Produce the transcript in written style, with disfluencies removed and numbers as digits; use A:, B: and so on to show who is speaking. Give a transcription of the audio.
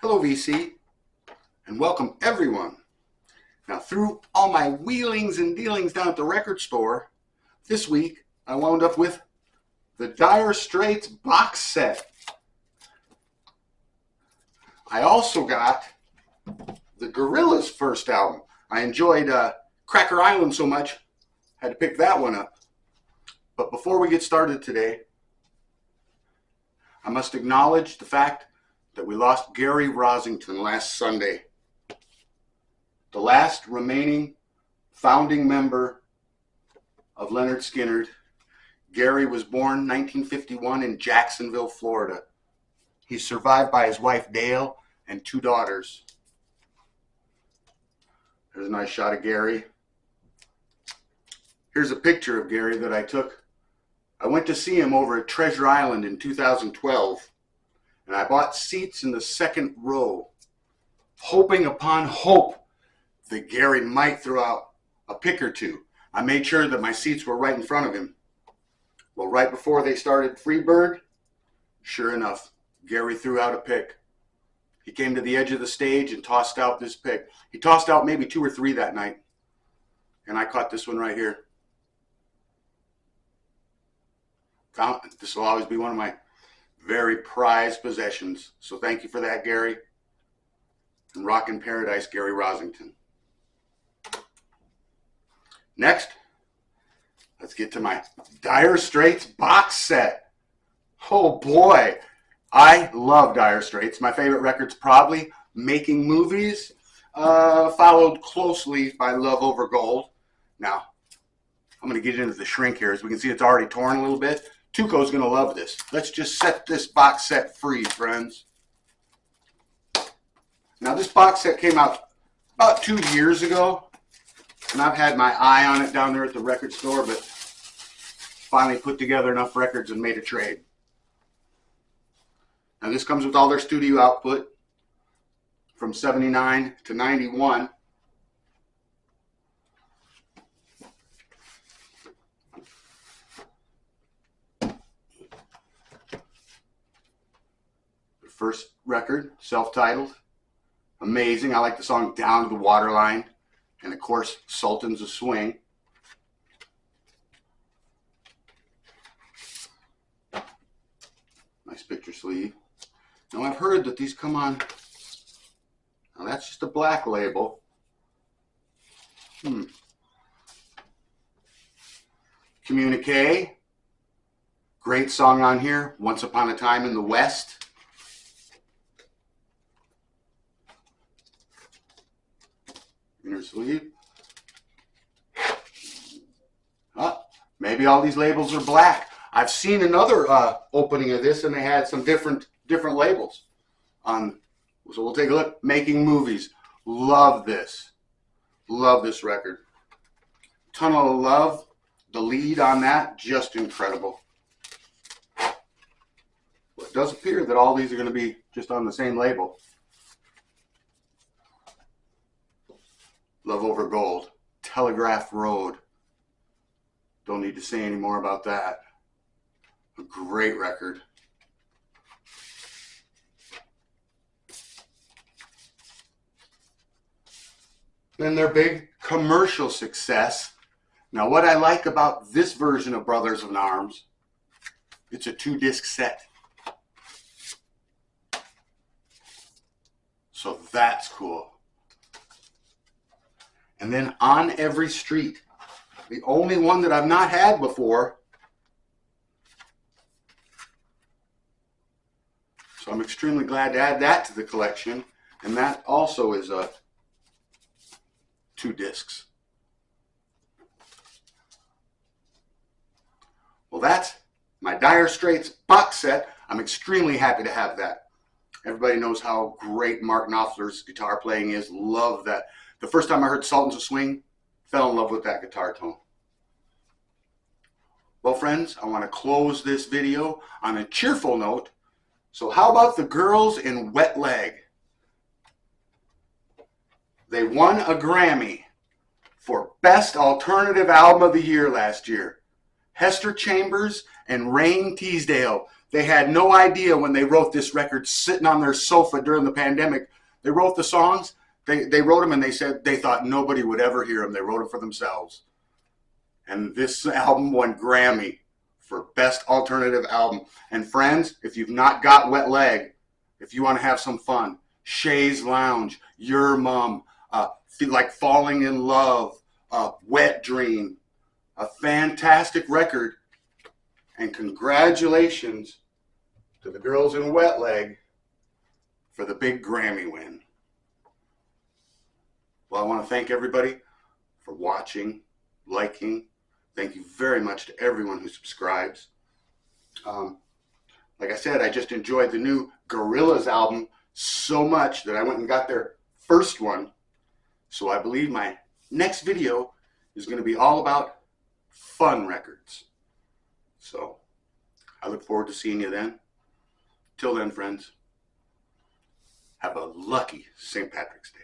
A: Hello VC, and welcome everyone. Now through all my wheelings and dealings down at the record store, this week I wound up with the Dire Straits box set. I also got the Gorillaz first album. I enjoyed Cracker Island so much, had to pick that one up. But before we get started today, I must acknowledge the fact that we lost Gary Rosington last Sunday, the last remaining founding member of Lynyrd Skynyrd. Gary was born 1951 in Jacksonville, Florida. He's survived by his wife Dale and 2 daughters. There's a nice shot of Gary. Here's a picture of Gary that I took. I went to see him over at Treasure Island in 2012. And I bought seats in the second row, hoping upon hope that Gary might throw out a pick or two. I made sure that my seats were right in front of him. Well, right before they started Freebird, sure enough, Gary threw out a pick. He came to the edge of the stage and tossed out this pick. He tossed out maybe 2 or 3 that night. And I caught this one right here. This will always be one of my very prized possessions. So thank you for that, Gary. And Rockin' Paradise, Gary Rosington. Next, let's get to my Dire Straits box set. Oh boy, I love Dire Straits. My favorite record's probably Making Movies, followed closely by Love Over Gold. Now, I'm going to get into the shrink here. As we can see, it's already torn a little bit. Tuco's going to love this. Let's just set this box set free, friends. Now, this box set came out about 2 years ago, and I've had my eye on it down there at the record store, but finally put together enough records and made a trade. Now, this comes with all their studio output from 79 to 91. First record, self-titled, amazing. I like the song Down to the Waterline, and of course Sultans of Swing. Nice picture sleeve. Now I've heard that these come on, now that's just a black label. Communique, great song on here, Once Upon a Time in the West. Inner sleeve. Maybe all these labels are black. I've seen another opening of this, and they had some different labels on. So we'll take a look. Making Movies. Love this. Love this record. Tunnel of Love. The lead on that, just incredible. Well, it does appear that all these are going to be just on the same label. Love Over Gold, Telegraph Road. Don't need to say any more about that. A great record. Then their big commercial success. Now what I like about this version of Brothers in Arms, it's a 2-disc set. So that's cool. And then On Every Street, the only one that I've not had before. So I'm extremely glad to add that to the collection. And that also is 2 discs. Well, that's my Dire Straits box set. I'm extremely happy to have that. Everybody knows how great Mark Knopfler's guitar playing is. Love that. The first time I heard Sultans of Swing, fell in love with that guitar tone. Well, friends, I want to close this video on a cheerful note. So how about the girls in Wet Leg? They won a Grammy for Best Alternative Album of the Year last year. Hester Chambers and Rain Teasdale, They had no idea when they wrote this record sitting on their sofa during the pandemic. They wrote the songs, they wrote them, and they said they thought nobody would ever hear them. They wrote them for themselves. And this album won Grammy for Best Alternative Album. And friends, if you've not got Wet Leg, if you want to have some fun, Shay's Lounge, Your Mom, like Falling in Love, Wet Dream, a fantastic record. And congratulations to the girls in Wet Leg for the big Grammy win. Well, I want to thank everybody for watching, liking. Thank you very much to everyone who subscribes. Like I said, I just enjoyed the new Gorillaz album so much that I went and got their first one. So I believe my next video is going to be all about fun records. So I look forward to seeing you then. Till then, friends, have a lucky St. Patrick's Day.